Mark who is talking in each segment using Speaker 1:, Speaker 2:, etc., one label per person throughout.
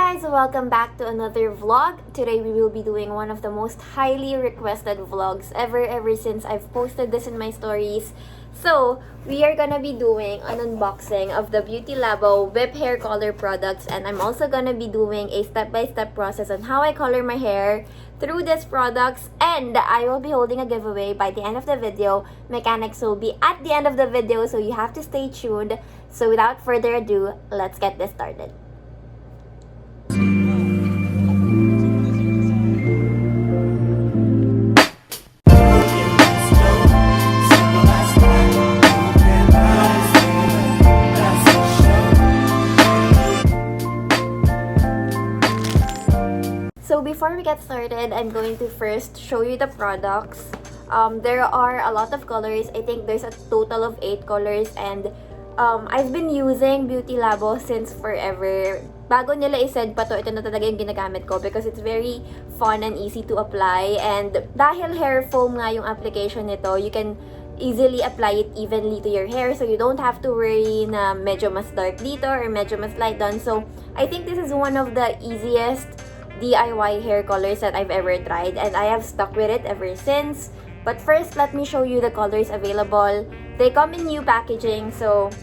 Speaker 1: guys, welcome back to another vlog. Today we will be doing one of the most highly requested vlogs ever since I've posted this in my stories. So, we are gonna be doing an unboxing of the beautylabo whip hair color products, and I'm also gonna be doing a step-by-step process on how I color my hair through these products, and I will be holding a giveaway by the end of the video. Mechanics will be at the end of the video, so you have to stay tuned. So without further ado, let's get this started. So before we get started, I'm going to first show you the products. There are a lot of colors. I think there's a total of 8 colors, and I've been using beautylabo since forever. Bago nila i-send pa to, ito na talaga yung ginagamit ko because it's very fun and easy to apply. And dahil hair foam nga yung application nito, you can easily apply it evenly to your hair, so you don't have to worry na medyo mas dark dito or medyo mas light doon. So I think this is one of the easiest DIY hair colors that I've ever tried, and I have stuck with it ever since. But first, let me show you the colors available. They come in new packaging, so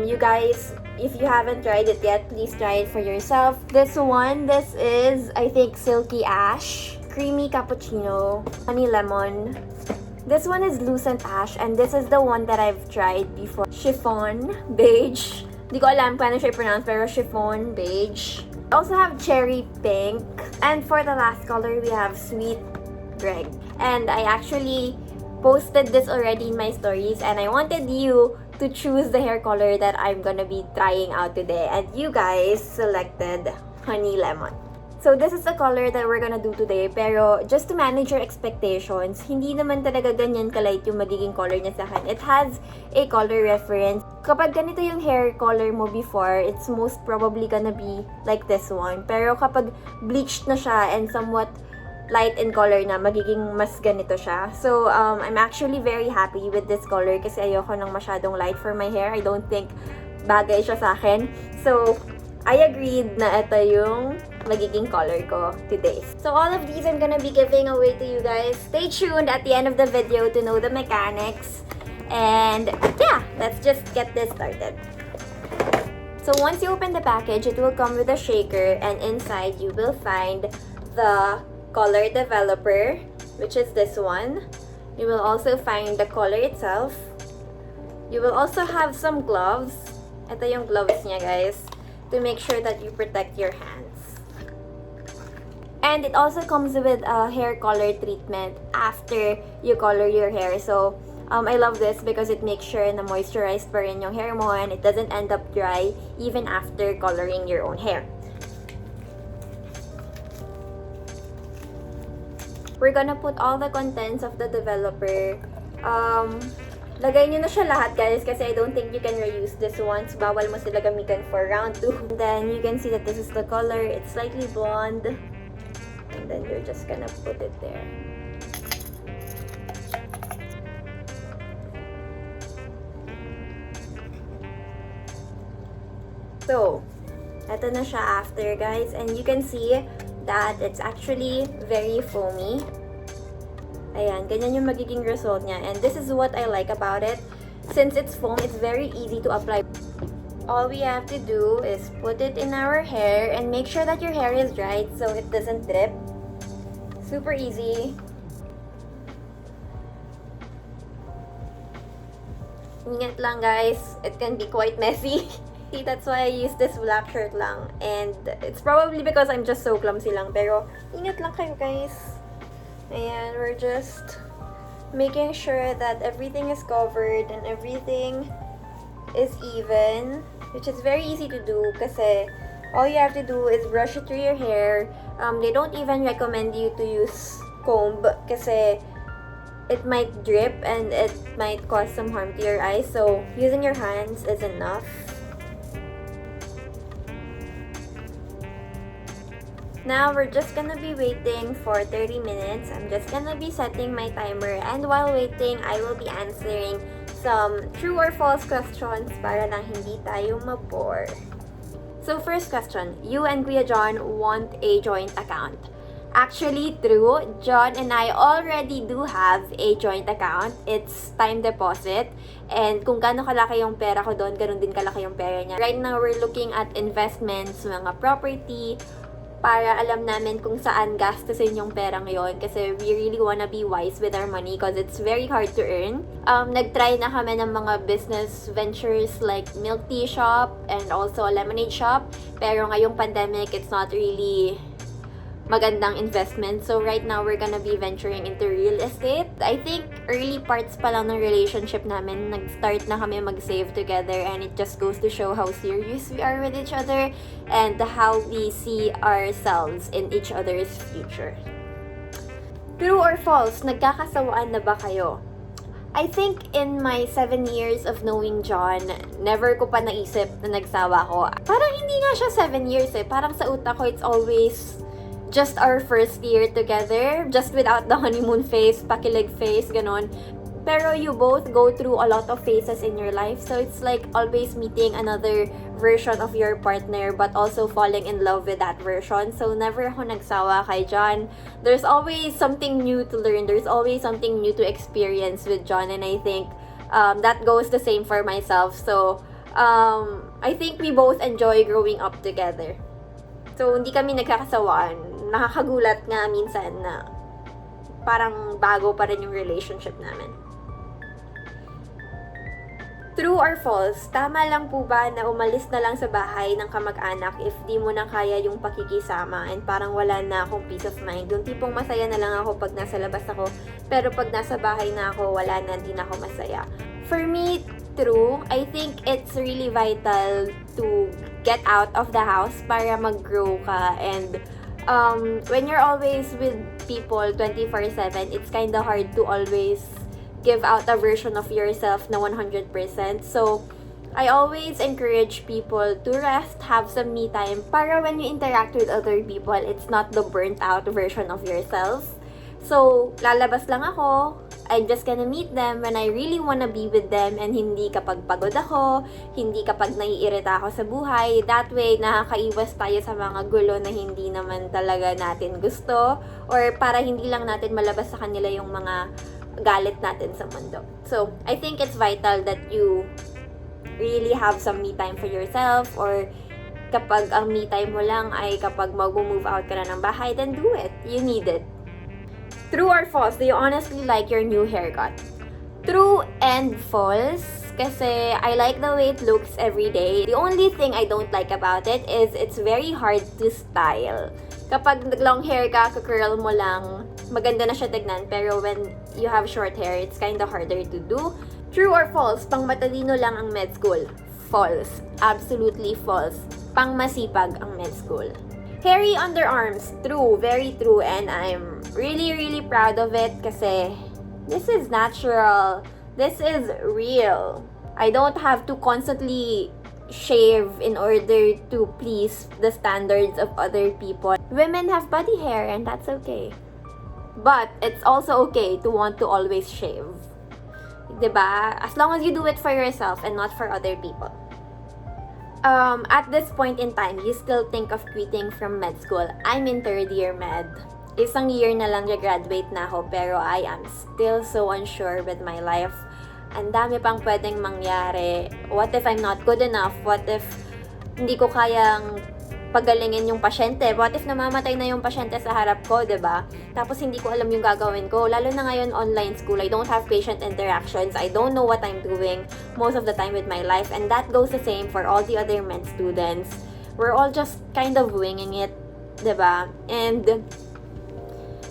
Speaker 1: you guys, if you haven't tried it yet, please try it for yourself. This is, I think, Silky Ash, Creamy Cappuccino, Honey Lemon. This one is Lucent Ash, and this is the one that I've tried before. Chiffon Beige. Di ko alam paano siya i-pronounce, pero Chiffon Beige. I also have Cherry Pink. And for the last color, we have Sweet Greg. And I actually posted this already in my stories, and I wanted you to choose the hair color that I'm gonna be trying out today. And you guys selected Honey Lemon. So this is the color that we're gonna do today, pero just to manage your expectations, hindi naman talaga ganyan kalight yung magiging color niya sa akin. It has a color reference. Kapag ganito yung hair color mo before, it's most probably gonna be like this one. Pero kapag bleached na siya and somewhat light in color na, magiging mas ganito siya. So, I'm actually very happy with this color kasi ayoko nang masyadong light for my hair. I don't think bagay siya sa akin. So, I agreed na ito yung magiging color ko today. So all of these I'm gonna be giving away to you guys. Stay tuned at the end of the video to know the mechanics. And yeah, let's just get this started. So once you open the package, it will come with a shaker, and inside you will find the color developer, which is this one. You will also find the color itself. You will also have some gloves. Ito yung gloves niya, guys, to make sure that you protect your hands. And it also comes with a hair color treatment after you color your hair. So, I love this because it makes sure na moisturized pa rin yung hair mo and it doesn't end up dry even after coloring your own hair. We're gonna put all the contents of the developer. Lagay nyo na siya lahat, guys, kasi I don't think you can reuse this once. Bawal mo sila gamitin for round 2. Then you can see that this is the color. It's slightly blonde. And then you're just gonna put it there. So, eto na siya after, guys. And you can see that it's actually very foamy. Ayan, ganyan yung magiging result niya. And this is what I like about it. Since it's foam, it's very easy to apply. All we have to do is put it in our hair and make sure that your hair is dried so it doesn't drip. Super easy. Ingat lang, guys. It can be quite messy. See, that's why I use this black shirt lang. And it's probably because I'm just so clumsy lang. Pero, ingat lang kayo, guys. Ayan, we're just making sure that everything is covered and everything is even, which is very easy to do kasi all you have to do is brush it through your hair. They don't even recommend you to use comb kasi it might drip and it might cause some harm to your eyes. So using your hands is enough. Now, we're just gonna be waiting for 30 minutes. I'm just gonna be setting my timer, and while waiting, I will be answering some true or false questions para lang hindi tayo mabore. So first question, you and Kuya John want a joint account. Actually, true. John and I already do have a joint account. It's time deposit. And kung gaano kalaki yung pera ko doon, ganun din kalaki yung pera niya. Right now, we're looking at investments, mga property, para alam namin kung saan gastusin yung perang yon kasi we really wanna be wise with our money because it's very hard to earn. Nag-try na kami ng mga business ventures like milk tea shop and also a lemonade shop. Pero ngayong pandemic, it's not really magandang investment. So right now, we're gonna be venturing into real estate. I think early parts pa lang ng relationship namin, nag-start na kami mag-save together and it just goes to show how serious we are with each other and how we see ourselves in each other's future. True or false, nagkakasawaan na ba kayo? I think in my 7 years of knowing John, never ko pa naisip na nagsawa ko. Parang hindi nga siya 7 years eh. Parang sa utak ko, it's always just our first year together, just without the honeymoon phase, pakilig phase, ganon. Pero you both go through a lot of phases in your life, so it's like always meeting another version of your partner but also falling in love with that version. So never ako nagsawa kay John. There's always something new to learn. There's always something new to experience with John, and I think that goes the same for myself. So I think we both enjoy growing up together. So hindi kami nagkakasawaan. Nakakagulat nga minsan na parang bago pa rin yung relationship namin. True or false, tama lang po ba na umalis na lang sa bahay ng kamag-anak if di mo na kaya yung pakikisama and parang wala na akong peace of mind? Yung tipong masaya na lang ako pag nasa labas ako, pero pag nasa bahay na ako, wala na, di na ako masaya. For me, true. I think it's really vital to get out of the house para mag-grow ka, and when you're always with people 24/7, it's kind of hard to always give out a version of yourself na 100%. So, I always encourage people to rest, have some me time, para when you interact with other people, it's not the burnt out version of yourself. So, lalabas lang ako, I'm just gonna meet them when I really wanna be with them, and hindi kapag pagod ako, hindi kapag naiirita ako sa buhay. That way, nakakaiwas tayo sa mga gulo na hindi naman talaga natin gusto, or para hindi lang natin malabas sa kanila yung mga galit natin sa mundo. So, I think it's vital that you really have some me time for yourself, or kapag ang me time mo lang ay kapag mag-move out ka na ng bahay, then do it. You need it. True or false, do you honestly like your new haircut? True and false, kasi I like the way it looks every day. The only thing I don't like about it is it's very hard to style. Kapag long hair ka, curl mo lang, maganda na siya tignan. Pero when you have short hair, it's kind of harder to do. True or false, pang matalino lang ang med school? False. Absolutely false. Pang masipag ang med school. Hairy underarms, true, very true, and I'm really proud of it kasi this is natural, this is real. I don't have to constantly shave in order to please the standards of other people. Women have body hair and that's okay. But it's also okay to want to always shave. 'Di ba? As long as you do it for yourself and not for other people. At this point in time, you still think of quitting from med school. I'm in 3rd year med. Isang year na lang graduate na ako, pero I am still so unsure with my life. Ang dami pang pwedeng mangyari. What if I'm not good enough? What if hindi ko kayang pagalingin yung pasyente? What if namamatay na yung pasyente sa harap ko, 'di ba? Tapos hindi ko alam yung gagawin ko. Lalo na ngayon online school, I don't have patient interactions. I don't know what I'm doing most of the time with my life, and that goes the same for all the other med students. We're all just kind of winging it, 'di ba? And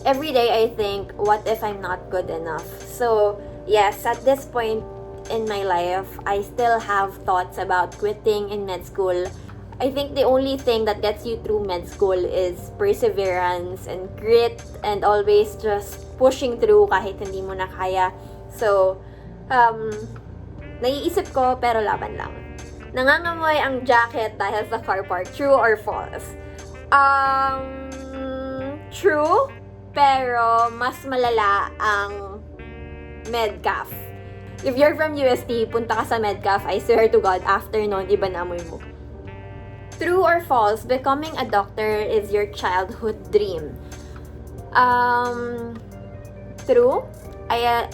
Speaker 1: every day I think, what if I'm not good enough? So, yes, at this point in my life, I still have thoughts about quitting in med school. I think the only thing that gets you through med school is perseverance and grit and always just pushing through kahit hindi mo na kaya. So, naiisip ko pero laban lang. Nangangamoy ang jacket dahil sa car park. True or false? True, pero mas malala ang medcaf. If you're from UST, punta ka sa medcaf, I swear to God, after nun, iba na amoy mo. True or false, becoming a doctor is your childhood dream? True.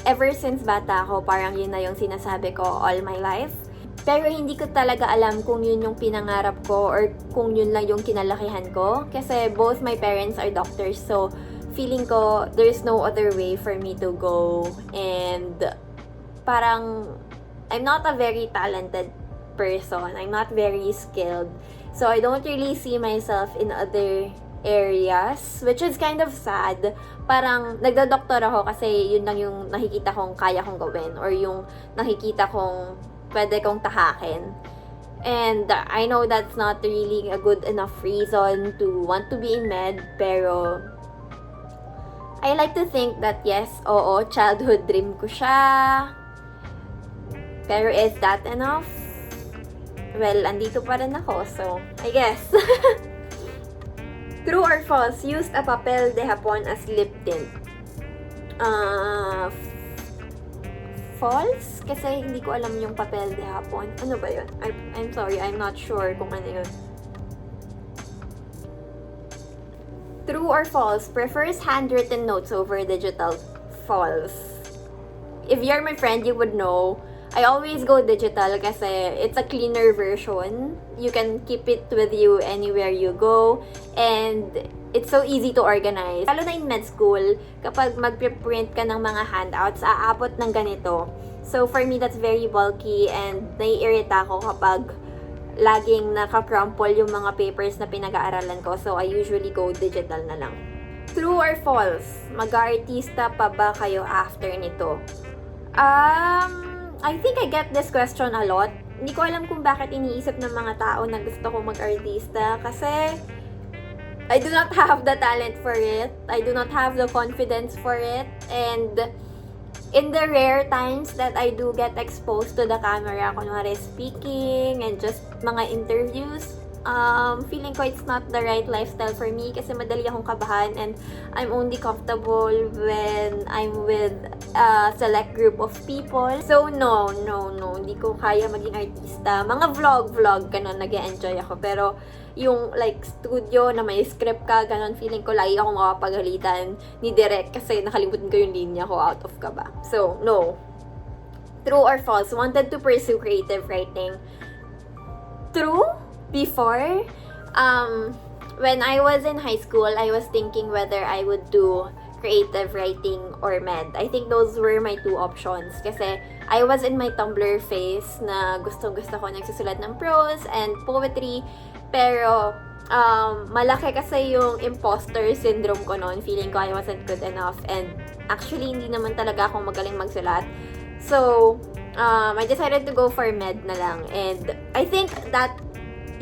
Speaker 1: Ever since bata ako, parang yun na yung sinasabi ko all my life. Pero hindi ko talaga alam kung yun yung pinangarap ko or kung yun lang yung kinalakihan ko. Kasi both my parents are doctors, so feeling ko there's no other way for me to go. And parang I'm not a very talented person. I'm not very skilled. So I don't really see myself in other areas, which is kind of sad. Parang nagdodoktor ako kasi yun lang yung nakikita kong kaya kong gawin or yung nakikita kong pwede kong tahakin. And I know that's not really a good enough reason to want to be in med, pero I like to think that yes, oo, childhood dream ko siya. Pero is that enough? Well, andito pa rin ako, so I guess. True or false, used a papel de hapon as lip tint? False? Kasi hindi ko alam yung papel de hapon. Ano ba yun? I'm sorry, I'm not sure kung ano yun. True or false, prefers handwritten notes over digital? False. If you're my friend, you would know I always go digital kasi it's a cleaner version. You can keep it with you anywhere you go. And it's so easy to organize. Lalo na in med school, kapag mag-print ka ng mga handouts, aabot ng ganito. So for me, that's very bulky and naiirita ako kapag laging naka-crumple yung mga papers na pinag-aaralan ko. So I usually go digital na lang. True or false? Mag-artista pa ba kayo after nito? I think I get this question a lot. Hindi ko alam kung bakit iniisip ng mga tao na gusto ko mag-artista kasi I do not have the talent for it. I do not have the confidence for it. And in the rare times that I do get exposed to the camera, kunwari speaking and just mga interviews, feeling ko it's not the right lifestyle for me kasi madali akong kabahan and I'm only comfortable when I'm with a select group of people. So no, hindi ko kaya maging artista. Mga vlog, ganun, nag-e-enjoy ako. Pero yung like studio na may script ka, ganun, feeling ko lagi akong makapagalitan ni Direk kasi nakalimutan ko yung linya ko out of kaba. So no. True or false, wanted to pursue creative writing? True? Before, when I was in high school, I was thinking whether I would do creative writing or med. I think those were my two options. Kasi I was in my Tumblr phase na gusto ko nagsusulat ng prose and poetry. Pero, malaki kasi yung imposter syndrome ko noon. Feeling ko I wasn't good enough. And actually, hindi naman talaga akong magaling magsulat. So, I decided to go for med na lang. And I think that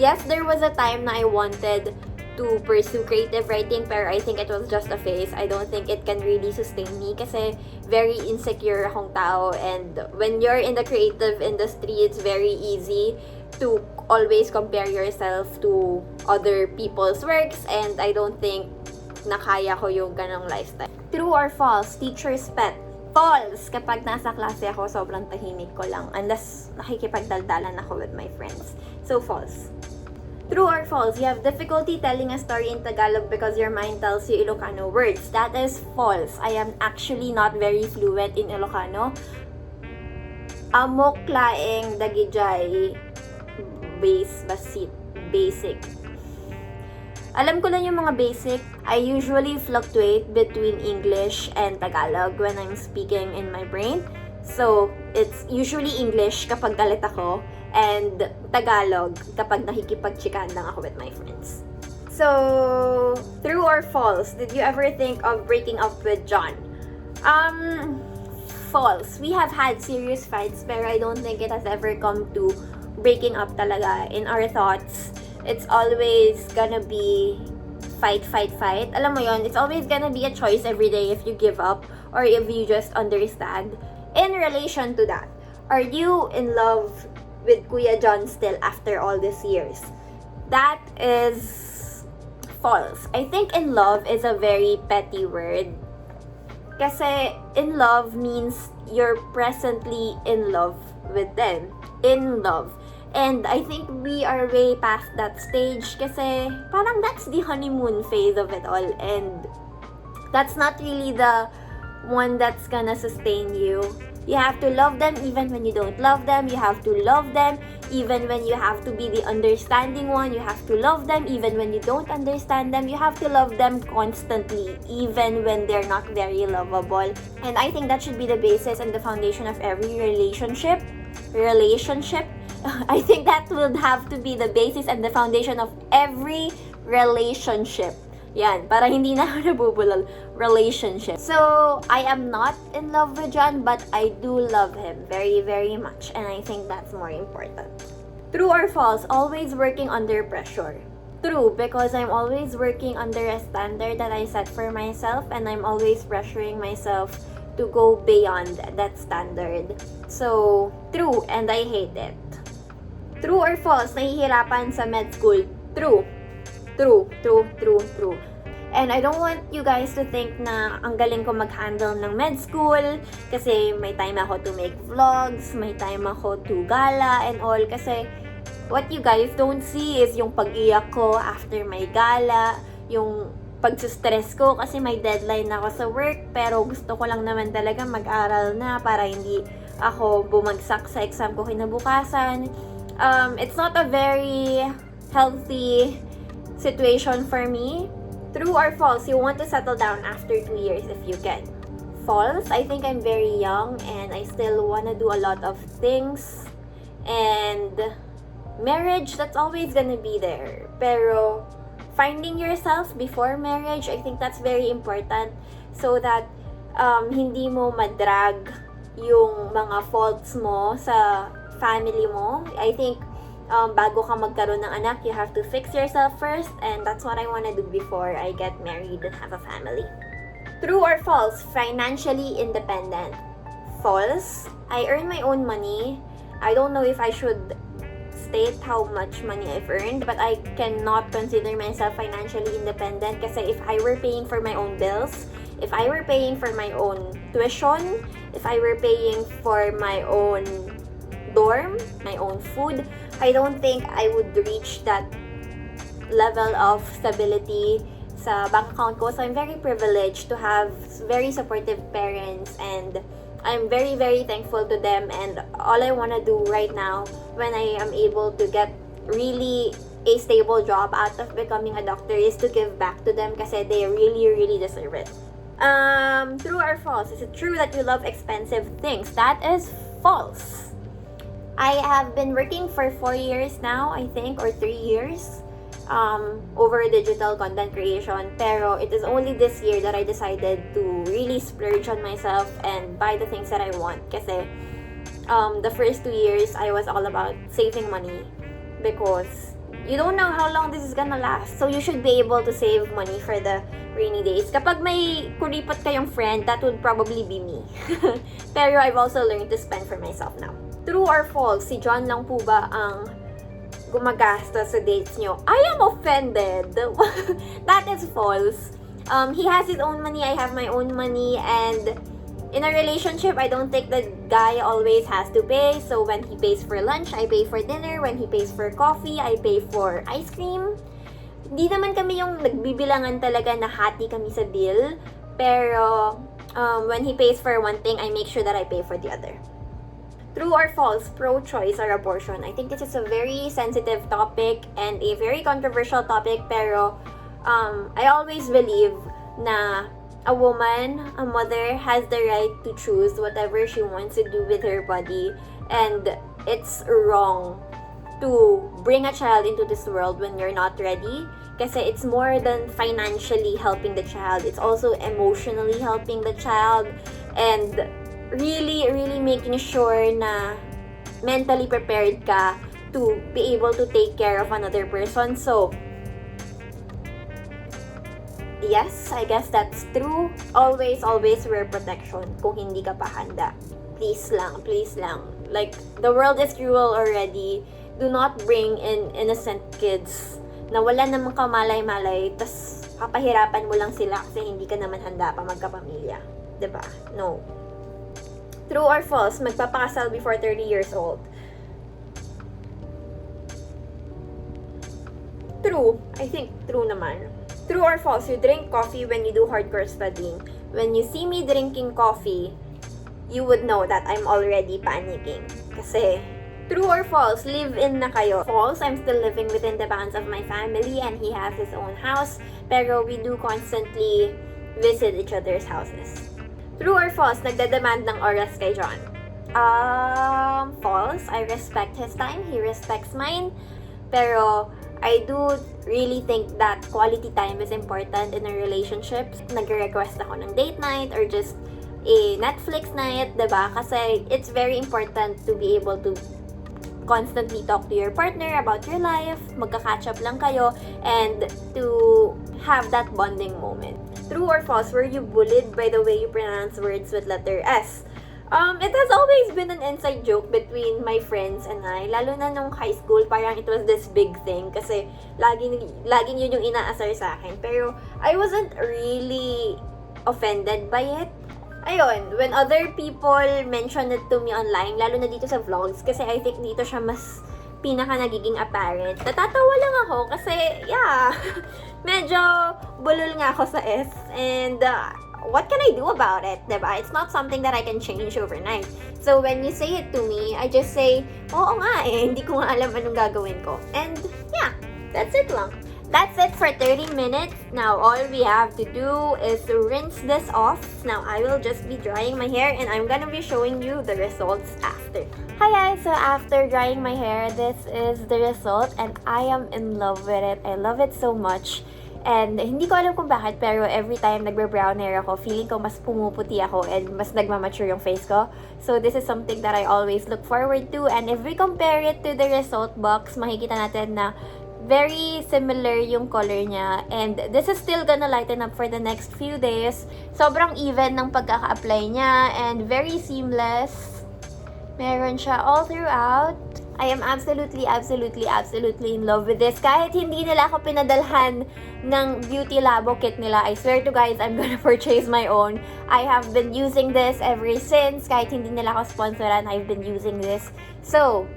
Speaker 1: yes, there was a time na I wanted to pursue creative writing, pero I think it was just a phase. I don't think it can really sustain me kasi very insecure akong tao, and when you're in the creative industry, it's very easy to always compare yourself to other people's works, and I don't think nakaya ko yung ganong lifestyle. True or false, teacher's pet? False! Kapag nasa klase ako, sobrang tahimik ko lang unless nakikipagdaldalan ako with my friends. So, false. True or false, you have difficulty telling a story in Tagalog because your mind tells you Ilocano words. That is false. I am actually not very fluent in Ilocano. Amok laeng dagijay basic. Alam ko lang yung mga basic. I usually fluctuate between English and Tagalog when I'm speaking in my brain. So, it's usually English kapag galit ako and Tagalog kapag nakikipag-chikan lang ako with my friends. So, true or false? Did you ever think of breaking up with John? False. We have had serious fights pero I don't think it has ever come to breaking up talaga. In our thoughts, it's always gonna be fight. Alam mo yon, it's always gonna be a choice every day if you give up or if you just understand. In relation to that, are you in love with Kuya John still after all these years? That is false. I think in love is a very petty word. Kasi in love means you're presently in love with them. In love. And I think we are way past that stage kasi parang that's the honeymoon phase of it all. And that's not really the one that's gonna sustain you. You have to love them even when you don't love them. You have to love them even when you have to be the understanding one. You have to love them even when you don't understand them. You have to love them constantly even when they're not very lovable. And I think that should be the basis and the foundation of every relationship. I think that would have to be the basis and the foundation of every relationship. Yan, para hindi na ako nabubulol. Relationship. So, I am not in love with John, but I do love him very, very much. And I think that's more important. True or false? Always working under pressure. True, because I'm always working under a standard that I set for myself, and I'm always pressuring myself to go beyond that standard. So, true, and I hate it. True or false? Nahihirapan sa med school. True. True. And I don't want you guys to think na ang galing ko mag-handle ng med school kasi may time ako to make vlogs, may time ako to gala and all kasi what you guys don't see is yung pag-iyak ko after my gala, yung pagsustress ko kasi may deadline ako sa work pero gusto ko lang naman talaga mag-aral na para hindi ako bumagsak sa exam ko kinabukasan. It's not a very healthy situation for me. True or false? You want to settle down after 2 years if you can. False. I think I'm very young and I still want to do a lot of things. And marriage, that's always gonna be there. Pero finding yourself before marriage, I think that's very important so that hindi mo madrag yung mga faults mo sa family mo. I think bago ka magkaroon ng anak, you have to fix yourself first, and that's what I want to do before I get married and have a family. True or false? Financially independent. False. I earn my own money. I don't know if I should state how much money I've earned, but I cannot consider myself financially independent kasi if I were paying for my own bills, if I were paying for my own tuition, if I were paying for my own dorm, my own food, I don't think I would reach that level of stability sa bank account ko. So I'm very privileged to have very supportive parents and I'm very, very thankful to them. And all I want to do right now when I am able to get really a stable job out of becoming a doctor is to give back to them kasi they really, really deserve it. True or false? Is it true that you love expensive things? That is false. I have been working for 4 years now, I think, or 3 years over digital content creation. Pero it is only this year that I decided to really splurge on myself and buy the things that I want. Kasi the first 2 years, I was all about saving money because you don't know how long this is gonna last. So you should be able to save money for the rainy days. Kapag may kuripot kayong friend, that would probably be me. Pero I've also learned to spend for myself now. True or false? Si John lang po ba ang gumagastos sa dates nyo? I am offended. That is false. He has his own money, I have my own money, and in a relationship, I don't think the guy always has to pay. So when he pays for lunch, I pay for dinner. When he pays for coffee, I pay for ice cream. Hindi naman kami yung nagbibilangan talaga na hati kami sa bill. Pero when he pays for one thing, I make sure that I pay for the other. True or false? Pro-choice or abortion? I think this is a very sensitive topic and a very controversial topic. Pero I always believe na a woman, a mother, has the right to choose whatever she wants to do with her body. And it's wrong to bring a child into this world when you're not ready. Kasi it's more than financially helping the child. It's also emotionally helping the child. And really, really making sure na mentally prepared ka to be able to take care of another person. So, yes, I guess that's true. Always wear protection kung hindi ka pa handa. Please lang. Like, the world is cruel already. Do not bring in innocent kids na wala namang kamalay-malay, tas papahirapan mo lang sila kasi hindi ka naman handa pa magkapamilya. Diba? No. True or false? Magpapakasal before 30 years old. true. I think true naman. True or false, you drink coffee when you do hardcore studying. When you see me drinking coffee, you would know that I'm already panicking. Kasi, true or false, live-in na kayo. False, I'm still living within the bounds of my family and he has his own house. Pero we do constantly visit each other's houses. True or false, nagdademand ng oras kay John? False. I respect his time. He respects mine. Pero, I do really think that quality time is important in a relationship. Nag-request ako ng date night or just a Netflix night, diba? Kasi it's very important to be able to constantly talk to your partner about your life, magka-catch up lang kayo, and to have that bonding moment. True or false, were you bullied by the way you pronounce words with letter S? It has always been an inside joke between my friends and I. Lalo na nung high school, parang it was this big thing kasi laging yun yung inaasar sa akin. Pero I wasn't really offended by it. Ayun, when other people mention it to me online, lalo na dito sa vlogs, kasi I think dito siya mas pinaka nagiging apparent. Natatawa lang ako kasi, yeah, medyo bulol nga ako sa S. And, what can I do about it, diba? It's not something that I can change overnight. So, when you say it to me, I just say, oo nga hindi ko nga alam anong gagawin ko. And, yeah, that's it lang. That's it for 30 minutes. Now, all we have to do is to rinse this off. Now, I will just be drying my hair and I'm gonna be showing you the results after. Hi guys! So, after drying my hair, this is the result and I am in love with it. I love it so much. And hindi ko alam kung bakit, pero every time nagbe-brown hair ako, feeling ko mas pumuputi ako and mas nagmamature yung face ko. So, this is something that I always look forward to. And if we compare it to the result box, makikita natin na very similar yung color niya. And this is still gonna lighten up for the next few days. Sobrang even ng pagkaka-apply niya and very seamless. Meron siya all throughout. I am absolutely in love with this. Kahit hindi nila ako pinadalhan ng beautylabo kit nila, I swear to guys, I'm gonna purchase my own. I have been using this ever since. Kahit hindi nila ako sponsoran, I've been using this. So,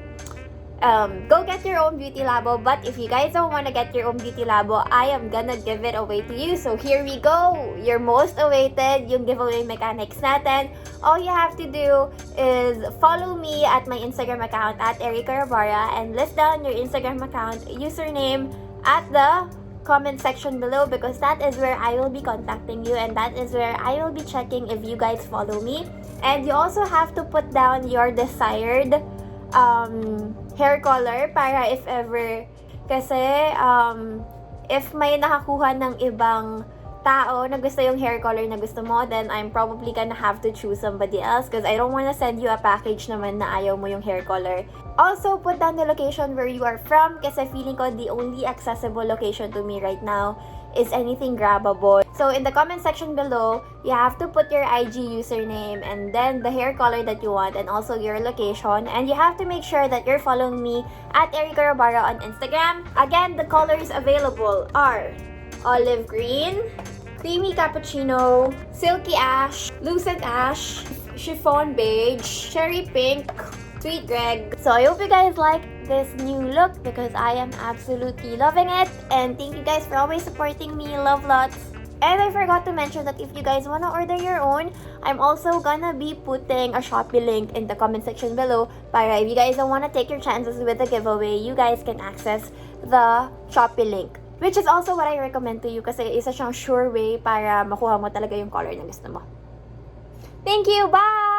Speaker 1: go get your own beautylabo. But if you guys don't want to get your own beautylabo, I am gonna give it away to you. So here we go. Your most awaited, yung giveaway mechanics natin. All you have to do is follow me at my Instagram account at Erica Rabara and list down your Instagram account username at the comment section below because that is where I will be contacting you and that is where I will be checking if you guys follow me. And you also have to put down your desired hair color para if ever kasi if may nakakuha ng ibang tao na gusto yung hair color na gusto mo, then I'm probably gonna have to choose somebody else because I don't wanna send you a package naman na ayaw mo yung hair color. Also, put down the location where you are from kasi feeling ko the only accessible location to me right now is anything grabbable. So, in the comment section below, you have to put your IG username and then the hair color that you want and also your location. And you have to make sure that you're following me at Erica Rabara on Instagram. Again, the colors available are olive green, creamy cappuccino, silky ash, lucid ash, chiffon beige, cherry pink, sweet Greg. So I hope you guys like this new look because I am absolutely loving it. And thank you guys for always supporting me. Love lots. And I forgot to mention that if you guys want to order your own, I'm also gonna be putting a Shopee link in the comment section below. Para if you guys don't want to take your chances with the giveaway, you guys can access the Shopee link. Which is also what I recommend to you kasi isa siyang sure way para makuha mo talaga yung color na gusto mo. Thank you! Bye!